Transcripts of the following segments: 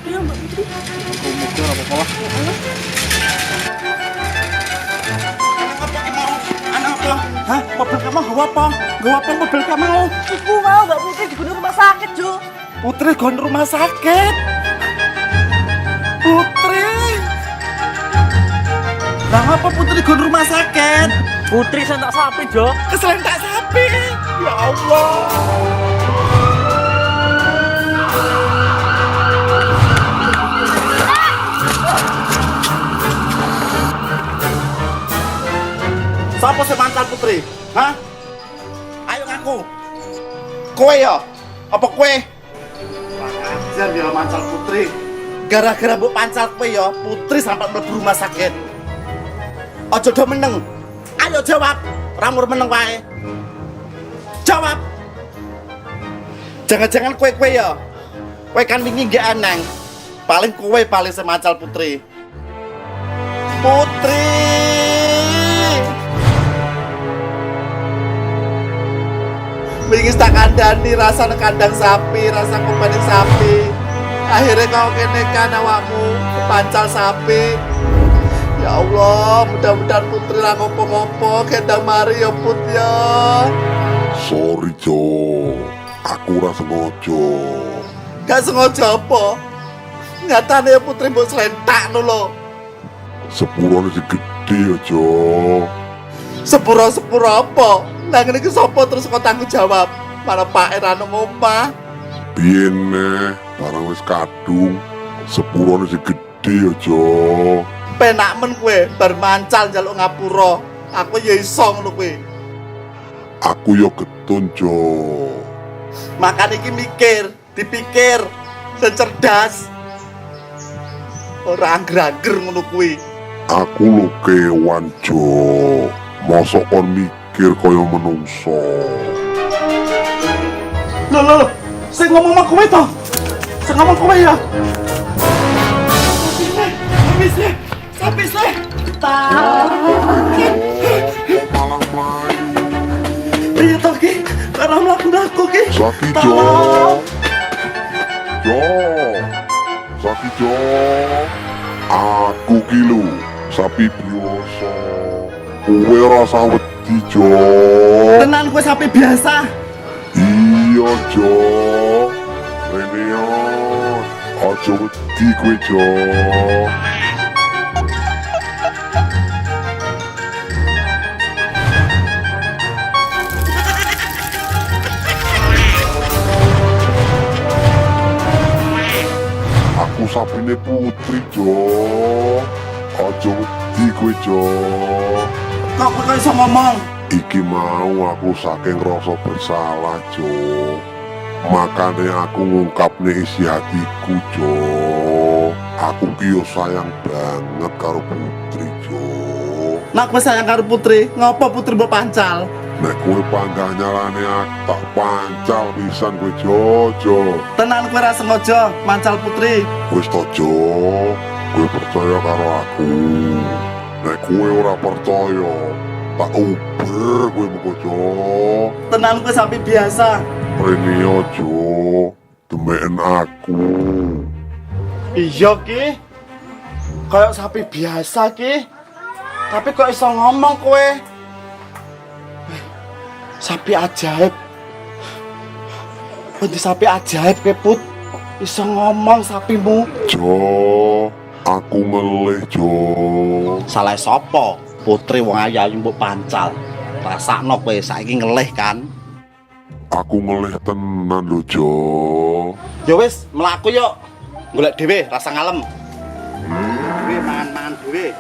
Iya, Mbak Putri. Muga-muga ora apa-apa lah. Anak apa? Hah? Mobil kamu gawa apa? Gawa apa mobil kamu? Ibu mau Mbak Putri dibunuh rumah sakit, Jo. Putri gon rumah sakit. Putri. Lah apa Putri gon rumah sakit? Putri sentak sapi, Jo. Keselentak sapi. Ya Allah. Siapa sih mantan Putri? Hah? Ayo ngaku. Kowe ya? Apa kowe? Wajar ya mancal Putri. Gara-gara mbok pancal kowe ya, Putri sampai mlebu rumah sakit. Aja do meneng. Ayo jawab. Ramur meneng wae. Jawab. Jangan-jangan kowe ya. Kowe kan wingi nggih aneng. Paling kowe paling semancal Putri. Putri. Wingi tak kandani rasa kandang sapi, rasa kumpaning sapi. Akhirnya kau kene kan awakmu pancal sapi. Ya Allah, mudah-mudahan Putri ra ngopo-ngopo gendang mari ya Put ya. Sorry Jo, aku ora sengaja. Gak sengaja apa? Nyatane ya Putri mbok slentak lho. Sepurane sing gede ya Jo. Sepura-sepura apa? Nang ngene iki sapa terus kok tanggung jawab? Para Pak Erano ngomah. Biyen neh, barang wis kadung. Sepurane sing gede ya Jo. Penak men kowe bar mancal njaluk ngapura. Aku ya iso ngono kowe. Aku ya getun Jo. Makan iki mikir, dipikir, sing cerdas. Ora angger-angger ngono kuwi. Aku lo kewan Jo. Mosok kon mikir kaya menungso. Loh, sing ngomong sama kowe to? Sing ngomong kowe ya? Sampai sih. Malah mlayu. Iya toh ki, karena mlaku-mlaku ki. Saki Jo. Jo. Saki Jo. Aku ki lho, sapi biasa. Kowe rasa wedi Jo. Tenan kowe sapi biasa. Iya Jo. Rene yo. Aja wedi kowe Jo. Aku sapine Putri Jo. Aja wedi kowe Jo. Kok kowe iso ngomong? Iki mau aku saking rasa bersalah Jo. Makane aku ngungkapne isi hatiku Jo. Aku ki yo sayang banget karo Putri Jo. Nak kowe sayang karo Putri, ngopo Putri mbok pancal? Nek kowe panggah nyalane aku tak pancal pisan kowe Jo Jo. Tenan kowe ra sengaja mancal Putri. Wis to Jo, kowe percaya karo aku. Nek kowe ora percaya, tak uber kowe muga Jo. Tenan kowe sapi biasa. Rene yo Jo, demeken aku. Iya ki. Kayak sapi biasa ki. Tapi kok iso ngomong kowe? Sapi ajaib. Pundi sapi ajaib ke Put? Iso ngomong sapimu. Jo, aku ngelih Jo. Salah sapa? Putri wong ayu mbok pancal. Rasakno kowe saiki ngelih kan? Aku ngelih tenan lho Jo. Ya wis, mlaku yuk. Golek dhewe rasa ngalem. Dhewe mangan-mangan dhewe.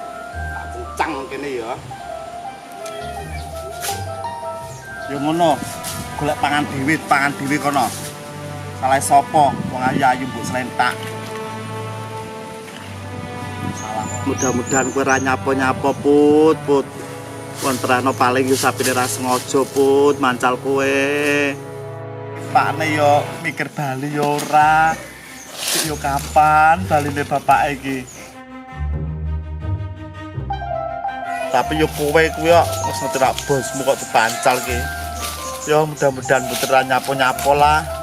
Tak kencang kene ya. Ya ngono. Golek pangan dhewe kono. Salah sapa wong ayu mbok slentak. Salah. Mudah-mudahan kowe ra nyapa-nyapa Put. Kontrano paling yo sapine ra sengaja Put, mancal kowe. Pakne yo mikir bali yo ora. Yo kapan baline bapak iki? Tapi yo kowe kuwi kok wis ngerti bosmu kok dipancal ki. Yo mudah-mudahan putra nyapo-nyapo lah.